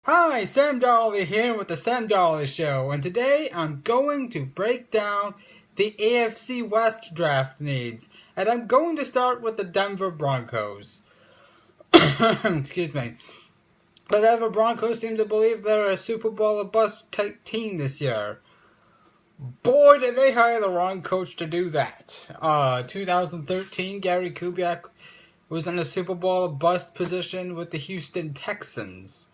Hi, Sam Darley here with the Sam Darley Show, and today I'm going to break down the AFC West draft needs, and I'm going to start with the Denver Broncos. Excuse me. The Denver Broncos seem to believe they're a Super Bowl or bust type team this year. Boy, did they hire the wrong coach to do that. 2013, Gary Kubiak was in the Super Bowl or bust position with the Houston Texans.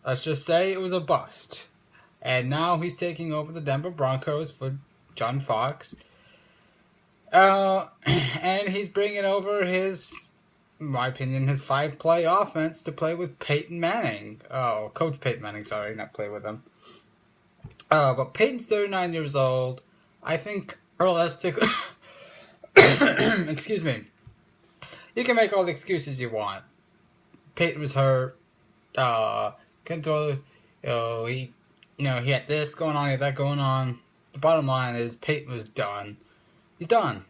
Let's just say it was a bust. And now he's taking over the Denver Broncos for John Fox. And he's bringing over his, in my opinion, his 5-play offense to play with Peyton Manning. Oh, Coach Peyton Manning, sorry, not play with him. But Peyton's 39 years old. I think realistically, excuse me, you can make all the excuses you want. Peyton was hurt. Couldn't throw, he had this going on, he had that going on. The bottom line is Peyton was done. He's done.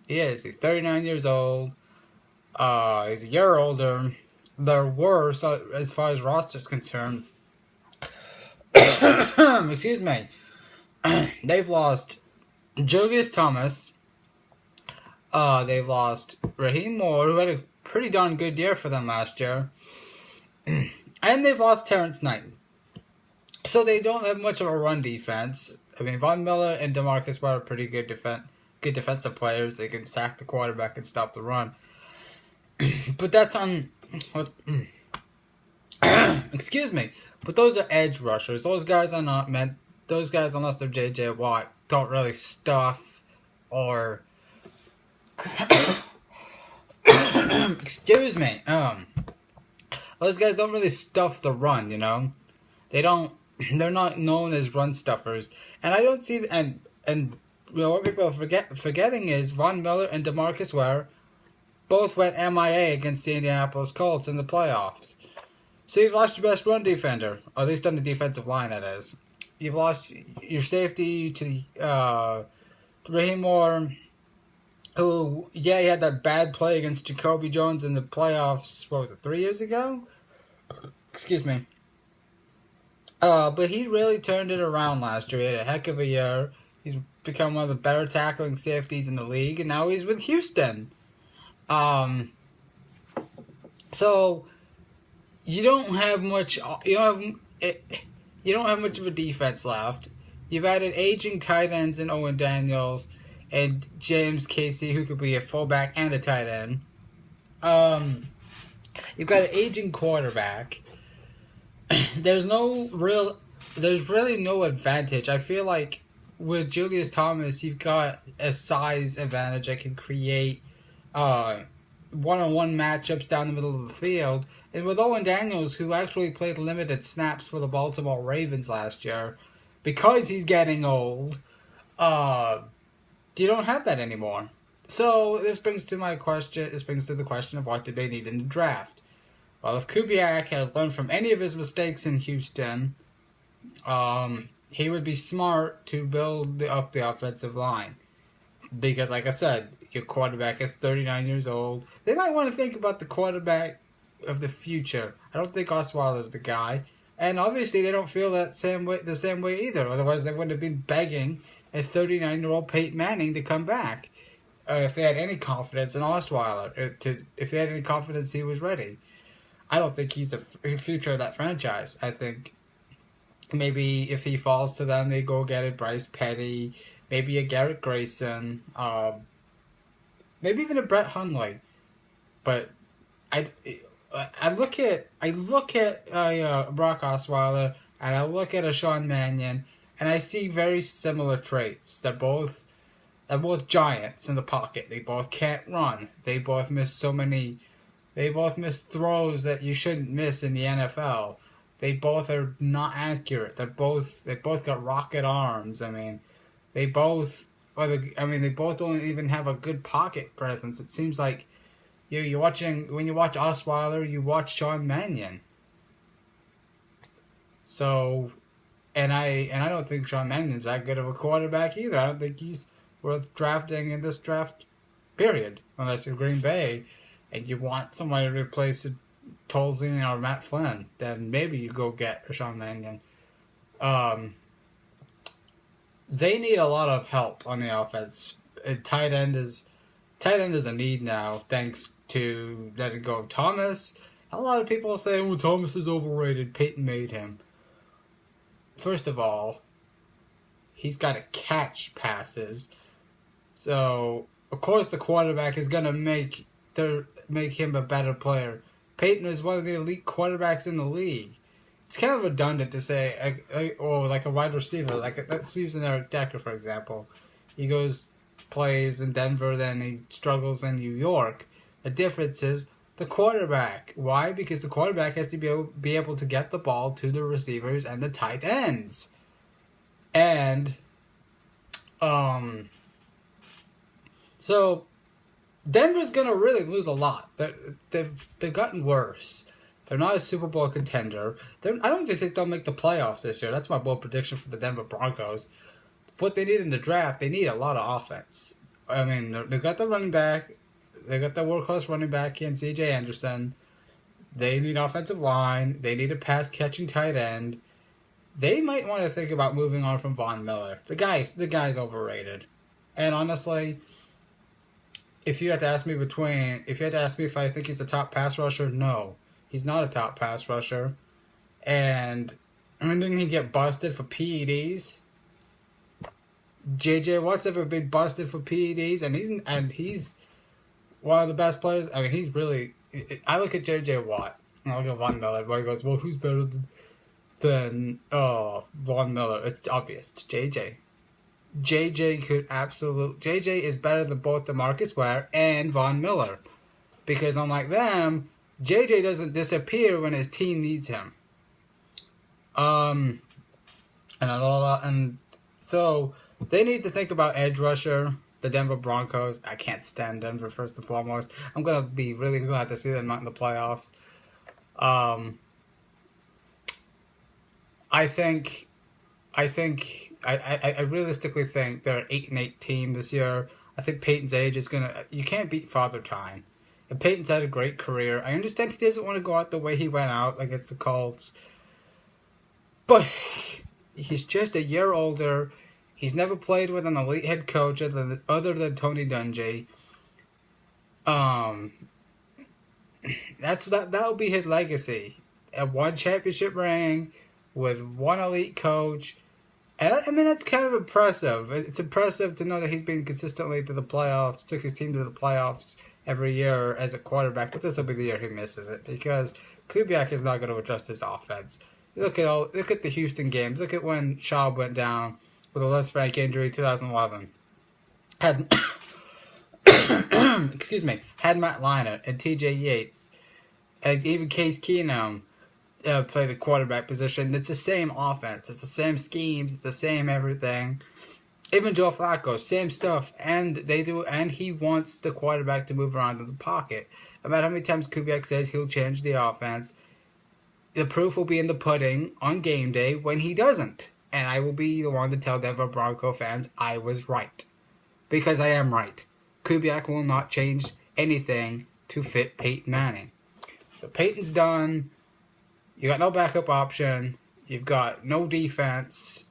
He is. He's 39 years old. He's a year older. They're worse as far as roster's concerned. Excuse me. They've lost Julius Thomas. They've lost Raheem Moore, who had a pretty darn good year for them last year. And they've lost Terrence Knight. So they don't have much of a run defense. I mean, Von Miller and DeMarcus Ware are pretty good defensive players. They can sack the quarterback and stop the run. But that's on... excuse me. But those are edge rushers. Those guys are not meant... Those guys, unless they're J.J. Watt, don't really stuff or... excuse me. Those guys don't really stuff the run, you know? They're not known as run stuffers. And I don't see, and what people are forgetting is Von Miller and DeMarcus Ware both went MIA against the Indianapolis Colts in the playoffs. So you've lost your best run defender, or at least on the defensive line, that is. You've lost your safety to Raheem Moore, who, he had that bad play against Jacoby Jones in the playoffs, what was it, 3 years ago? Excuse me. But he really turned it around last year. He had a heck of a year. He's become one of the better tackling safeties in the league, and now he's with Houston. So you don't have much. You don't have much of a defense left. You've added aging tight ends in Owen Daniels and James Casey, who could be a fullback and a tight end. You've got an aging quarterback. There's really no advantage. I feel like with Julius Thomas, you've got a size advantage that can create one-on-one matchups down the middle of the field. And with Owen Daniels, who actually played limited snaps for the Baltimore Ravens last year, because he's getting old, you don't have that anymore. So this brings to the question of what did they need in the draft. Well, if Kubiak has learned from any of his mistakes in Houston, he would be smart to build up the offensive line. Because, like I said, your quarterback is 39 years old. They might want to think about the quarterback of the future. I don't think Osweiler's the guy. And obviously they don't feel the same way either. Otherwise they wouldn't have been begging a 39-year-old Peyton Manning to come back. If they had any confidence in Osweiler. If they had any confidence he was ready. I don't think he's the future of that franchise. I think maybe if he falls to them, they go get a Bryce Petty, maybe a Garrett Grayson, maybe even a Brett Hundley. But I look at Brock Osweiler and I look at a Sean Mannion and I see very similar traits. They're both giants in the pocket. They both can't run. They both miss throws that you shouldn't miss in the NFL. They both are not accurate. They both got rocket arms. I mean, they both don't even have a good pocket presence. It seems like when you watch Osweiler, you watch Sean Mannion. So, and I don't think Sean Mannion's that good of a quarterback either. I don't think he's worth drafting in this draft period, unless you're Green Bay and you want somebody to replace Tolzien or Matt Flynn, then maybe you go get Sean Mannion. They need a lot of help on the offense. Tight end is a need now, thanks to letting go of Thomas. A lot of people say, "Oh, Thomas is overrated. Peyton made him." First of all, he's got to catch passes, so of course the quarterback is gonna make him a better player. Peyton is one of the elite quarterbacks in the league. It's kind of redundant to say, or like a wide receiver, let's use an Eric Decker for example. He plays in Denver, then he struggles in New York. The difference is the quarterback. Why? Because the quarterback has to be able to get the ball to the receivers and the tight ends. And so Denver's gonna really lose a lot. They've gotten worse. They're not a Super Bowl contender. I don't even think they'll make the playoffs this year. That's my bold prediction for the Denver Broncos. What they need in the draft, they need a lot of offense. I mean, they've got the running back. They got the workhorse running back in C.J. Anderson. They need offensive line. They need a pass-catching tight end. They might want to think about moving on from Von Miller. The guy's overrated. And honestly, if you had to ask me if I think he's a top pass rusher, no. He's not a top pass rusher. And didn't he get busted for PEDs? J.J. Watt's ever been busted for PEDs, and he's one of the best players. I mean, he's really. I look at J.J. Watt, and I look at Von Miller. Everybody goes, "Well, who's better than Von Miller?" It's obvious. It's J.J. J.J. is better than both DeMarcus Ware and Von Miller, because unlike them, J.J. doesn't disappear when his team needs him. And so they need to think about edge rusher. The Denver Broncos. I can't stand Denver first and foremost. I'm gonna be really glad to see them not in the playoffs. I realistically think they're an 8-8 team this year. I think Peyton's age is gonna. You can't beat Father Time. And Peyton's had a great career. I understand he doesn't want to go out the way he went out against the Colts, but he's just a year older. He's never played with an elite head coach other than Tony Dungy. That'll be his legacy. One championship ring with one elite coach. And I mean, that's kind of impressive. It's impressive to know that he's been consistently to the playoffs, took his team to the playoffs every year as a quarterback. But this will be the year he misses it, because Kubiak is not going to adjust his offense. Look at the Houston games. Look at when Schaub went down with a Les Frank injury in 2011. Had Matt Leinart and T.J. Yates and even Case Keenum play the quarterback position. It's the same offense. It's the same schemes. It's the same everything. Even Joe Flacco, same stuff. And he wants the quarterback to move around in the pocket. No matter how many times Kubiak says he'll change the offense, the proof will be in the pudding on game day when he doesn't. And I will be the one to tell Denver Bronco fans I was right. Because I am right. Kubiak will not change anything to fit Peyton Manning. So Peyton's done. You got no backup option. You've got no defense.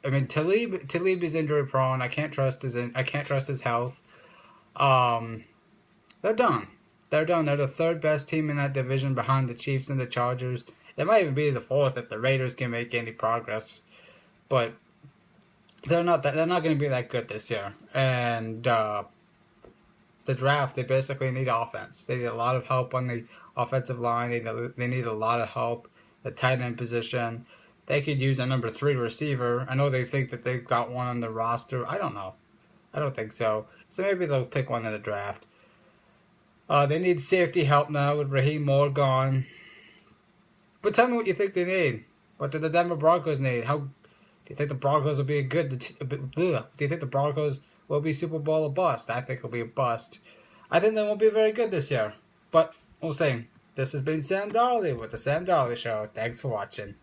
I mean, Talib is injury prone. I can't trust his health. They're done. They're the third best team in that division behind the Chiefs and the Chargers. They might even be the fourth if the Raiders can make any progress. But they're not going to be that good this year. And the draft, they basically need offense. They need a lot of help on the offensive line. They need a lot of help at the tight end position. They could use a number 3 receiver. I know they think that they've got one on the roster. I don't know. I don't think so. So maybe they'll pick one in the draft. They need safety help now with Raheem Moore gone. But tell me what you think they need. What do the Denver Broncos need? Do you think the Broncos will be do you think the Broncos will be Super Bowl or bust? I think it'll be a bust. I think they won't be very good this year. But we'll see. This has been Sam Darley with the Sam Darley Show. Thanks for watching.